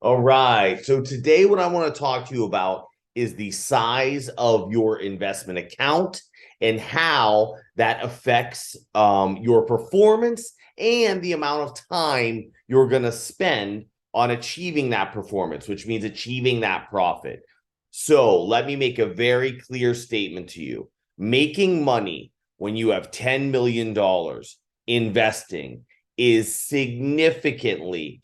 All right. So today, what I want to talk to you about is the size of your investment account and how that affects your performance and the amount of time you're going to spend on achieving that performance, which means achieving that profit. So let me make a very clear statement to you. Making money when you have $10 million investing is significantly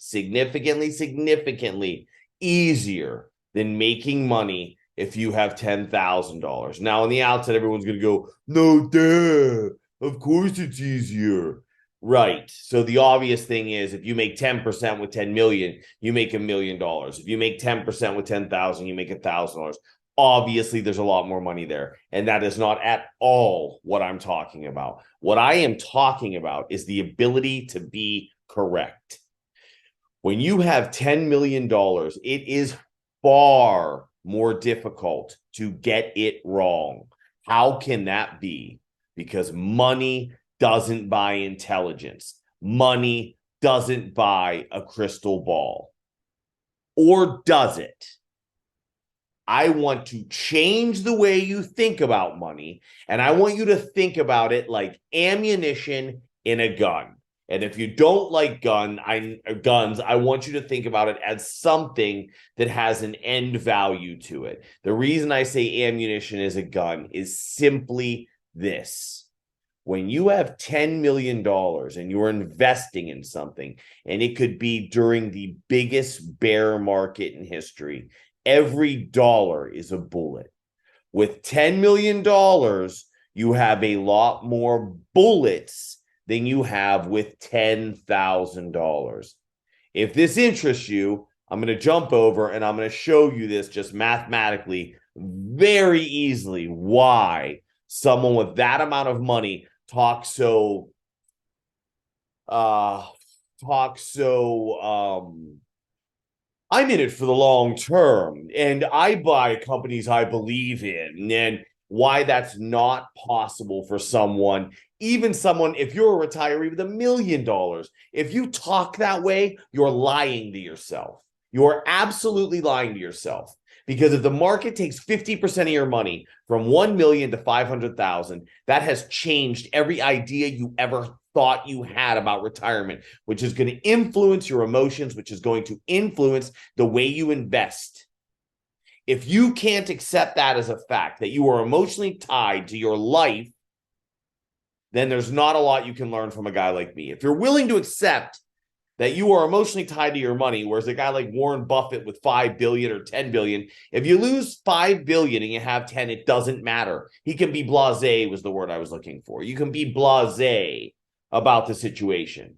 easier than making money if you have $10,000. Now, on the outset, everyone's going to go, no, duh, of course it's easier. Right. So the obvious thing is if you make 10% with 10 million, you make $1 million. If you make 10% with 10,000, you make $1,000. Obviously, there's a lot more money there. And that is not at all what I'm talking about. What I am talking about is the ability to be correct. When you have $10 million, it is far more difficult to get it wrong. How can that be? Because money doesn't buy intelligence. Money doesn't buy a crystal ball. Or does it? I want to change the way you think about money, and I want you to think about it like ammunition in a gun. And if you don't like guns, I want you to think about it as something that has an end value to it. The reason I say ammunition is a gun is simply this. When you have $10 million and you're investing in something, and it could be during the biggest bear market in history, every dollar is a bullet. With $10 million, you have a lot more bullets than you have with $10,000. If this interests you, I'm going to jump over and I'm going to show you this just mathematically very easily why someone with that amount of money talks so I'm in it for the long term and I buy companies I believe in, and why that's not possible for someone, even someone, if you're a retiree with $1 million, if you talk that way, you're lying to yourself. You're absolutely lying to yourself. Because if the market takes 50% of your money from 1 million to 500,000, that has changed every idea you ever thought you had about retirement, which is going to influence your emotions, which is going to influence the way you invest. If you can't accept that as a fact, that you are emotionally tied to your life, then there's not a lot you can learn from a guy like me. If you're willing to accept that you are emotionally tied to your money, whereas a guy like Warren Buffett with 5 billion or 10 billion, if you lose 5 billion and you have 10, it doesn't matter. He can be blasé was the word I was looking for. You can be blasé about the situation.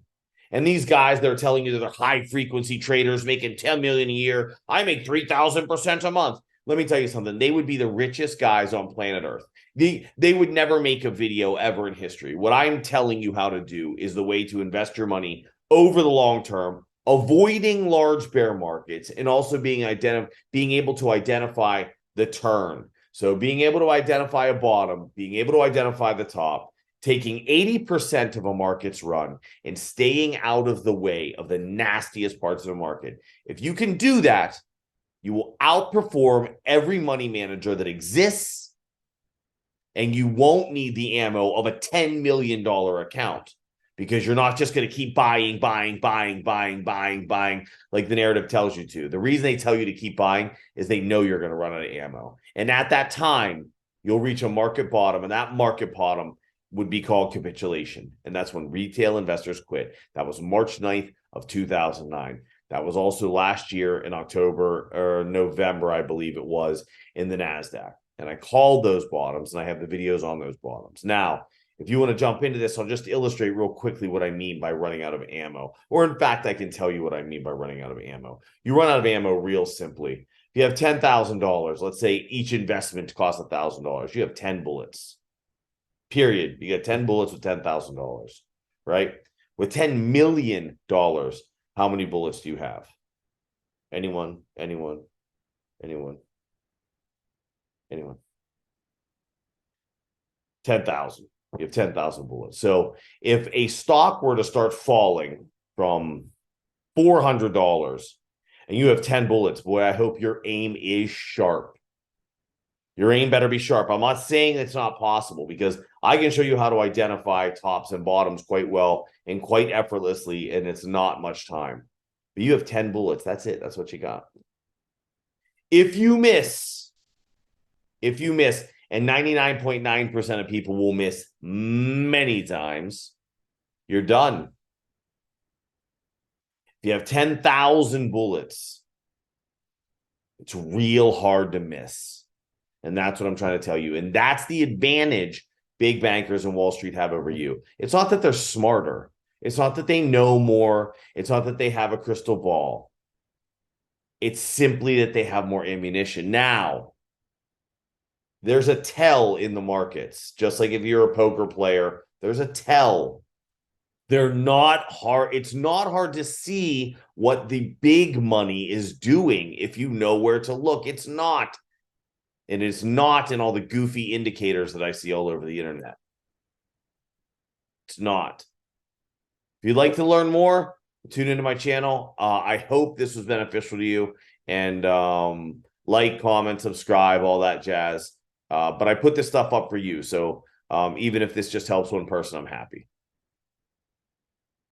And these guys, they're telling you that they're high frequency traders making 10 million a year. I make 3,000% a month. Let me tell you something. They would be the richest guys on planet Earth. They would never make a video ever in history. What I'm telling you how to do is the way to invest your money over the long term, avoiding large bear markets, and also being able to identify the turn. So being able to identify a bottom, being able to identify the top, taking 80% of a market's run and staying out of the way of the nastiest parts of the market. If you can do that, you will outperform every money manager that exists, and you won't need the ammo of a $10 million account, because you're not just going to keep buying like the narrative tells you to. The reason they tell you to keep buying is they know you're going to run out of ammo. And at that time, you'll reach a market bottom, and that market bottom would be called capitulation. And that's when retail investors quit. That was March 9th of 2009. That was also last year in October or November, I believe it was, in the NASDAQ. And I called those bottoms, and I have the videos on those bottoms. Now, if you want to jump into this, I'll just illustrate real quickly what I mean by running out of ammo. Or in fact, I can tell you what I mean by running out of ammo. You run out of ammo real simply. If you have $10,000, let's say each investment costs $1,000. You have 10 bullets. Period. You get 10 bullets with $10,000, right? With $10 million, how many bullets do you have? Anyone? 10,000. You have 10,000 bullets. So if a stock were to start falling from $400 and you have 10 bullets, boy, I hope your aim is sharp. Your aim better be sharp. I'm not saying it's not possible, because I can show you how to identify tops and bottoms quite well and quite effortlessly, and it's not much time. But you have 10 bullets. That's it. That's what you got. If you miss, and 99.9% of people will miss many times, you're done. If you have 10,000 bullets, it's real hard to miss. And that's what I'm trying to tell you. And that's the advantage big bankers and Wall Street have over you. It's not that they're smarter. It's not that they know more. It's not that they have a crystal ball. It's simply that they have more ammunition. Now, there's a tell in the markets. Just like if you're a poker player, there's a tell. They're not hard. It's not hard to see what the big money is doing if you know where to look. It's not. And it's not in all the goofy indicators that I see all over the internet. It's not. If you'd like to learn more, tune into my channel. I hope this was beneficial to you. And like, comment, subscribe, all that jazz. But I put this stuff up for you. So even if this just helps one person, I'm happy.